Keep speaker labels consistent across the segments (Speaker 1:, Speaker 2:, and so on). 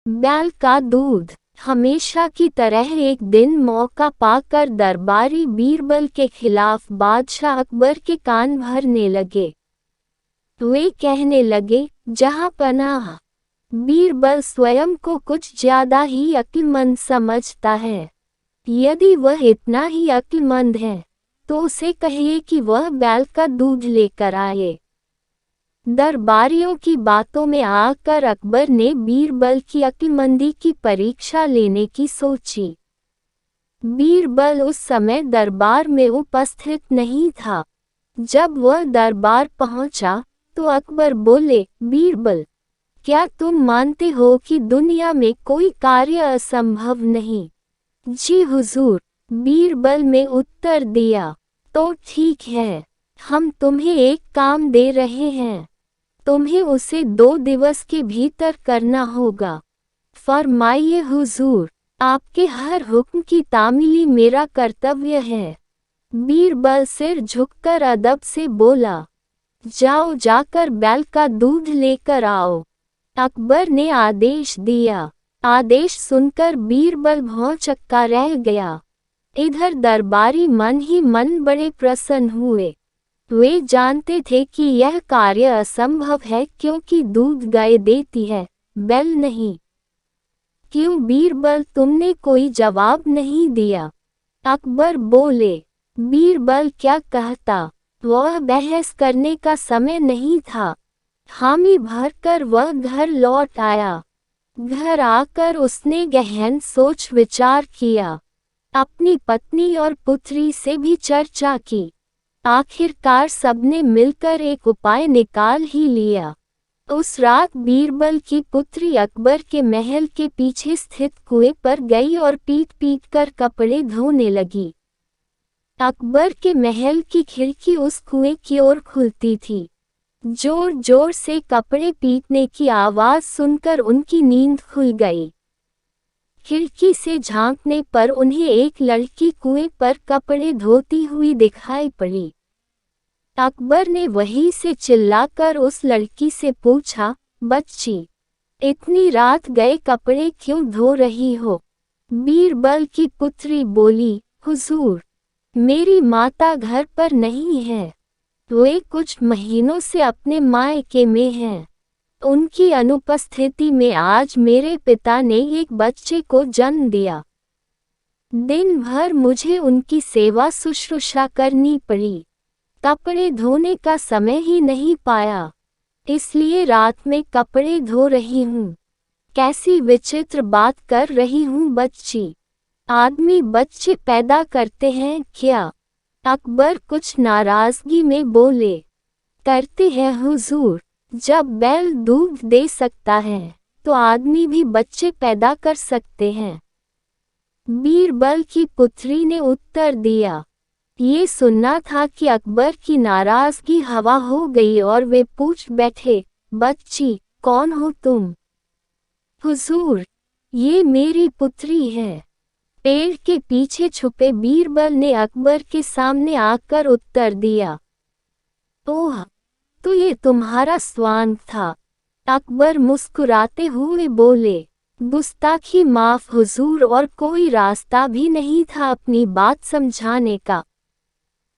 Speaker 1: बैल का दूध। हमेशा की तरह एक दिन मौका पाकर दरबारी बीरबल के खिलाफ बादशाह अकबर के कान भरने लगे। वे कहने लगे, जहां पनाह, बीरबल स्वयं को कुछ ज्यादा ही अक्लमंद समझता है। यदि वह इतना ही अक्लमंद है तो उसे कहिए कि वह बैल का दूध लेकर आए। दरबारियों की बातों में आकर अकबर ने बीरबल की अक्लमंदी की परीक्षा लेने की सोची। बीरबल उस समय दरबार में उपस्थित नहीं था। जब वह दरबार पहुंचा तो अकबर बोले, बीरबल, क्या तुम मानते हो कि दुनिया में कोई कार्य असंभव नहीं? जी हुजूर, बीरबल ने उत्तर दिया। तो ठीक है, हम तुम्हें एक काम दे रहे हैं। तुम्हें उसे 2 दिवस के भीतर करना होगा। फरमाइए हुजूर, आपके हर हुक्म की तामीली मेरा कर्तव्य है। बीरबल सिर झुककर अदब से बोला, जाओ जाकर बैल का दूध लेकर आओ। अकबर ने आदेश दिया। आदेश सुनकर बीरबल भौंचक्का रह गया। इधर दरबारी मन ही मन बड़े प्रसन्न हुए। वे जानते थे कि यह कार्य असंभव है क्योंकि दूध गाय देती है, बैल नहीं। क्यों बीरबल, तुमने कोई जवाब नहीं दिया? अकबर बोले, बीरबल क्या कहता? वह बहस करने का समय नहीं था। हामी भरकर वह घर लौट आया। घर आकर उसने गहन सोच विचार किया। अपनी पत्नी और पुत्री से भी चर्चा की। आखिरकार सबने मिलकर एक उपाय निकाल ही लिया। उस रात बीरबल की पुत्री अकबर के महल के पीछे स्थित कुएं पर गई और पीट पीट कर कपड़े धोने लगी। अकबर के महल की खिड़की उस कुएं की ओर खुलती थी। जोर जोर से कपड़े पीटने की आवाज सुनकर उनकी नींद खुल गई। खिड़की से झांकने पर उन्हें एक लड़की कुएं पर कपड़े धोती हुई दिखाई पड़ी। अकबर ने वहीं से चिल्लाकर उस लड़की से पूछा, बच्ची, इतनी रात गए कपड़े क्यों धो रही हो? बीरबल की पुत्री बोली, हुजूर, मेरी माता घर पर नहीं है। वे कुछ महीनों से अपने मायके में हैं। उनकी अनुपस्थिति में आज मेरे पिता ने एक बच्चे को जन्म दिया। दिन भर मुझे उनकी सेवा शुश्रूषा करनी पड़ी। कपड़े धोने का समय ही नहीं पाया, इसलिए रात में कपड़े धो रही हूँ। कैसी विचित्र बात कर रही हूँ बच्ची। आदमी बच्चे पैदा करते हैं क्या? अकबर कुछ नाराजगी में बोले, करते हैं हुजूर। जब बैल दूध दे सकता है तो आदमी भी बच्चे पैदा कर सकते हैं। बीरबल की पुत्री ने उत्तर दिया। ये सुनना था कि अकबर की नाराजगी हवा हो गई और वे पूछ बैठे, बच्ची, कौन हो तुम? हुजूर, ये मेरी पुत्री है। पेड़ के पीछे छुपे बीरबल ने अकबर के सामने आकर उत्तर दिया। ओह, तो ये तुम्हारा स्वांग था। अकबर मुस्कुराते हुए बोले, गुस्ताखी माफ हुजूर, और कोई रास्ता भी नहीं था अपनी बात समझाने का।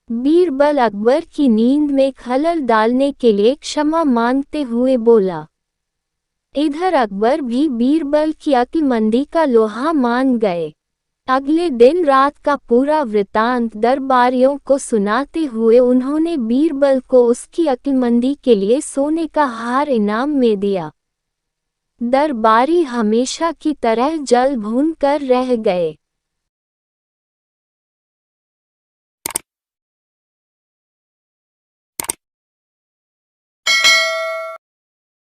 Speaker 1: बीरबल अकबर की नींद में खलल डालने के लिए क्षमा मांगते हुए बोला। इधर अकबर भी बीरबल की अक्लमंदी का लोहा मान गए। अगले दिन रात का पूरा वृतांत दरबारियों को सुनाते हुए उन्होंने बीरबल को उसकी अक्लमंदी के लिए सोने का हार इनाम में दिया। दरबारी हमेशा की तरह जल भून कर रह गए।